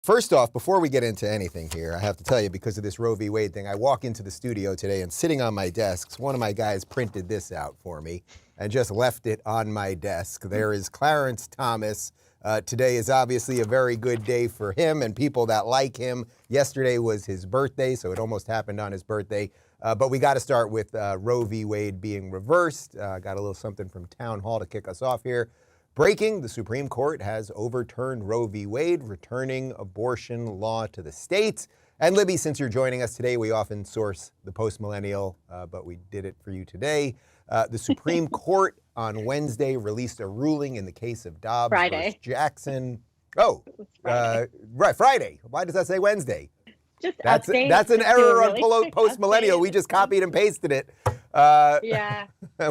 First off, before we get into anything here, I have to tell you, because of this Roe v. Wade thing, I walk into the studio today and sitting on my desk, one of my guys printed this out for me and just left it on my desk. There is Clarence Thomas. Today is obviously a very good day for him and people that like him. Yesterday was his birthday, so it almost happened on his birthday. But we got to start with Roe v. Wade being reversed. Got a little something from Town Hall to kick us off here. Breaking, the Supreme Court has overturned Roe v. Wade, returning abortion law to the states. And Libby, since you're joining us today, we often source the post-millennial, but we did it for you today. The Supreme Court on Wednesday released a ruling in the case of Dobbs versus Jackson. Oh, right, Friday. Why does that say Wednesday? That's an error on post-millennial. We just copied and pasted it.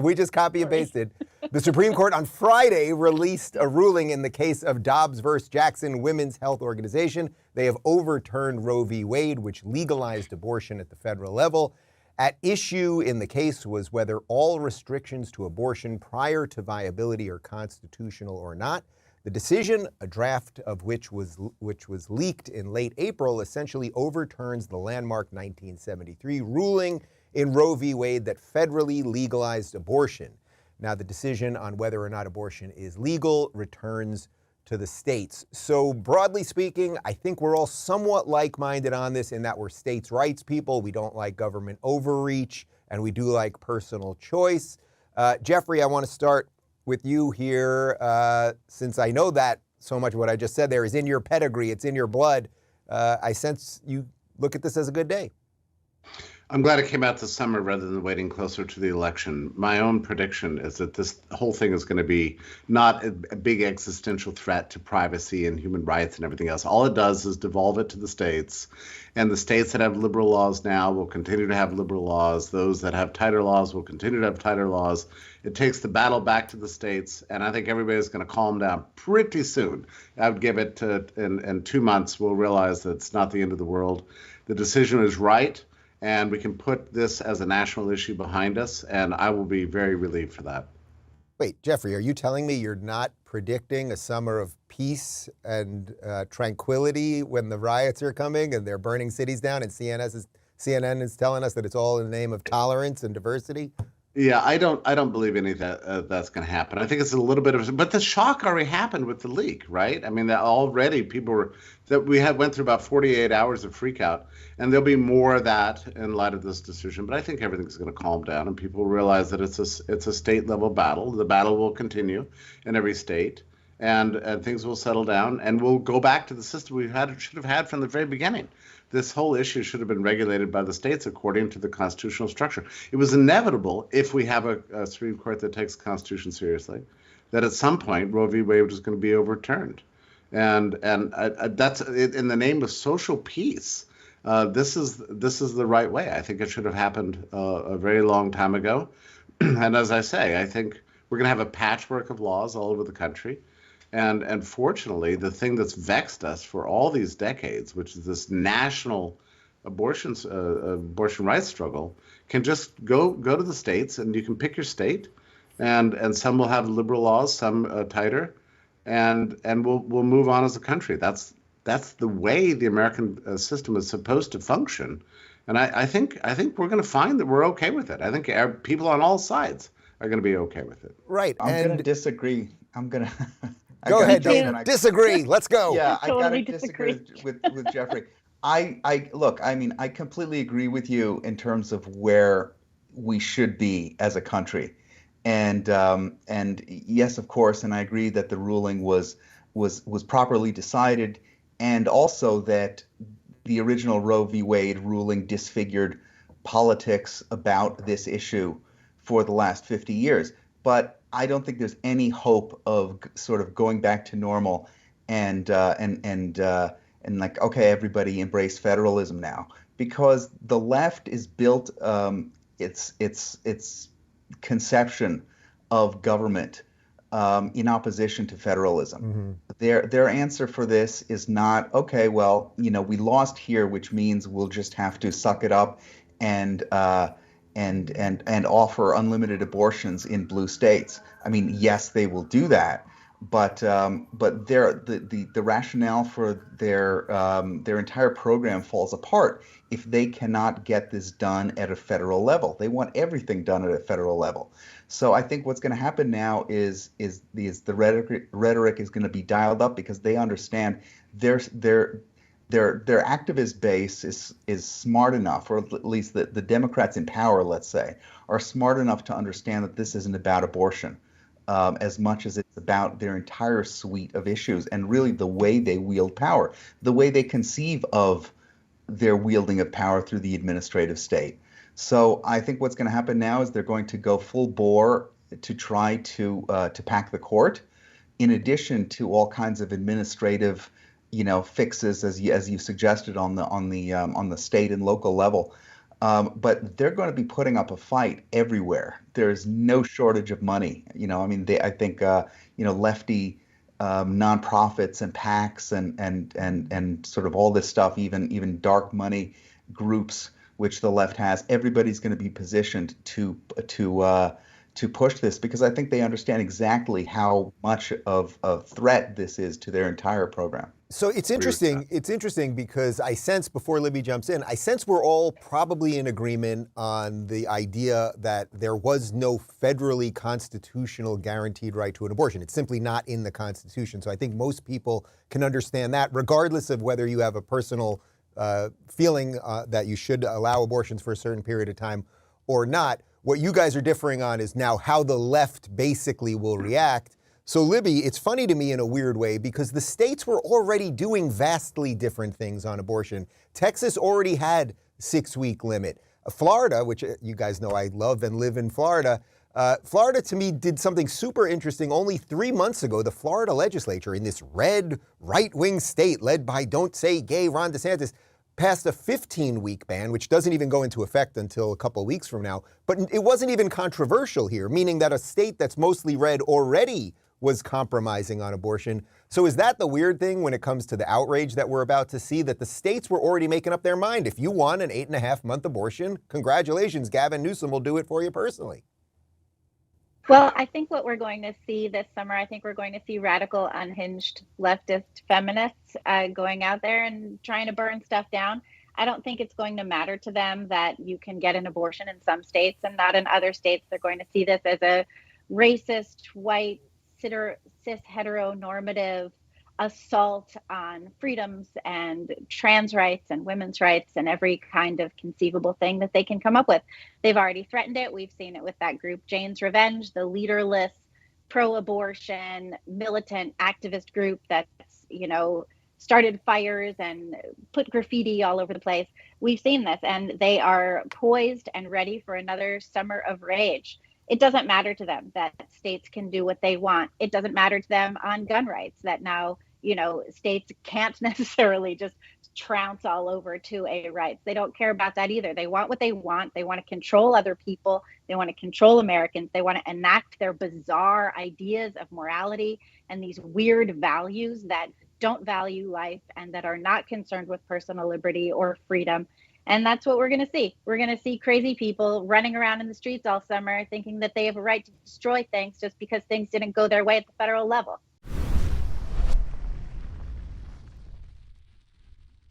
We just copy and pasted. The Supreme Court on Friday released a ruling in the case of Dobbs versus Jackson Women's Health Organization. They have overturned Roe v. Wade, which legalized abortion at the federal level. At issue in the case was whether all restrictions to abortion prior to viability are constitutional or not. The decision, a draft of which was leaked in late April, essentially overturns the landmark 1973 ruling in Roe v. Wade that federally legalized abortion. Now, the decision on whether or not abortion is legal returns to the states. So broadly speaking, I think we're all somewhat like-minded on this in that we're states' rights people. We don't like government overreach, and we do like personal choice. Jeffrey, I want to start with you here, since I know that so much of what I just said there is in your pedigree, it's in your blood. I sense you look at this as a good day. I'm glad it came out this summer rather than waiting closer to the election. My own prediction is that this whole thing is going to be not a big existential threat to privacy and human rights and everything else. All it does is devolve it to the states, and the states that have liberal laws now will continue to have liberal laws. Those that have tighter laws will continue to have tighter laws. It takes the battle back to the states, and I think everybody's going to calm down pretty soon. I would give it in 2 months, we'll realize that it's not the end of the world. The decision is right, and we can put this as a national issue behind us, and I will be very relieved for that. Wait, Jeffrey, are you telling me you're not predicting a summer of peace and tranquility when the riots are coming and they're burning cities down and CNN is telling us that it's all in the name of tolerance and diversity? Yeah, I don't believe any of that that's going to happen. I think it's a little bit of, but the shock already happened with the leak, right? I mean, that already people went through about 48 hours of freak out, and there'll be more of that in light of this decision. But I think everything's going to calm down, and people realize that it's a state level battle. The battle will continue in every state, and things will settle down, and we'll go back to the system we should have had from the very beginning. This whole issue should have been regulated by the states according to the constitutional structure. It was inevitable, if we have a Supreme Court that takes the Constitution seriously, that at some point Roe v. Wade was going to be overturned. And that's in the name of social peace. This is the right way. I think it should have happened a very long time ago. And as I say, I think we're going to have a patchwork of laws all over the country. And fortunately, the thing that's vexed us for all these decades, which is this national abortion rights struggle, can just go to the states, and you can pick your state, and some will have liberal laws, some tighter, and we'll move on as a country. That's the way the American system is supposed to function, and I think we're going to find that we're okay with it. I think people on all sides are going to be okay with it. Right. I'm going to disagree. Go ahead, disagree. Let's go. Yeah, I gotta disagree with Jeffrey. I completely agree with you in terms of where we should be as a country, and yes, of course, and I agree that the ruling was properly decided, and also that the original Roe v. Wade ruling disfigured politics about this issue for the last 50 years, but I don't think there's any hope of sort of going back to normal and like, okay, everybody embrace federalism now, because the left is built its conception of government in opposition to federalism. Mm-hmm. Their answer for this is not, okay, well, we lost here, which means we'll just have to suck it up and offer unlimited abortions in blue states. I mean, yes, they will do that, but the rationale for their entire program falls apart if they cannot get this done at a federal level. They want everything done at a federal level. So I think what's going to happen now is the rhetoric is going to be dialed up because they understand their activist base is smart enough, or at least the Democrats in power, let's say, are smart enough to understand that this isn't about abortion as much as it's about their entire suite of issues and really the way they wield power, the way they conceive of their wielding of power through the administrative state. So I think what's going to happen now is they're going to go full bore to try to pack the court, in addition to all kinds of administrative, fixes as you suggested on the state and local level. But they're going to be putting up a fight everywhere. There's no shortage of money. I think lefty nonprofits and PACs and sort of all this stuff, even dark money groups, which the left has. Everybody's going to be positioned to push this because I think they understand exactly how much of a threat this is to their entire program. So it's interesting. It's interesting because I sense, before Libby jumps in, I sense we're all probably in agreement on the idea that there was no federally constitutional guaranteed right to an abortion. It's simply not in the Constitution. So I think most people can understand that, regardless of whether you have a personal feeling that you should allow abortions for a certain period of time or not. What you guys are differing on is now how the left basically will react. So Libby, it's funny to me in a weird way because the states were already doing vastly different things on abortion. Texas already had 6-week limit. Florida, which you guys know I love and live in Florida, Florida to me did something super interesting. Only 3 months ago, the Florida legislature in this red right-wing state led by Don't Say Gay Ron DeSantis passed a 15-week ban, which doesn't even go into effect until a couple of weeks from now. But it wasn't even controversial here, meaning that a state that's mostly red already was compromising on abortion. So is that the weird thing when it comes to the outrage that we're about to see, that the states were already making up their mind? If you want an 8.5-month abortion, congratulations, Gavin Newsom will do it for you personally. Well, I think what we're going to see this summer, I think we're going to see radical, unhinged leftist feminists going out there and trying to burn stuff down. I don't think it's going to matter to them that you can get an abortion in some states and not in other states. They're going to see this as a racist, white, cis heteronormative assault on freedoms and trans rights and women's rights and every kind of conceivable thing that they can come up with. They've already threatened it. We've seen it with that group Jane's Revenge, the leaderless pro-abortion militant activist group that's, started fires and put graffiti all over the place. We've seen this, and they are poised and ready for another summer of rage. It doesn't matter to them that states can do what they want. It doesn't matter to them on gun rights that now, states can't necessarily just trounce all over 2A rights. They don't care about that either. They want what they want. They want to control other people. They want to control Americans. They want to enact their bizarre ideas of morality and these weird values that don't value life and that are not concerned with personal liberty or freedom. And that's what we're going to see. We're going to see crazy people running around in the streets all summer thinking that they have a right to destroy things just because things didn't go their way at the federal level.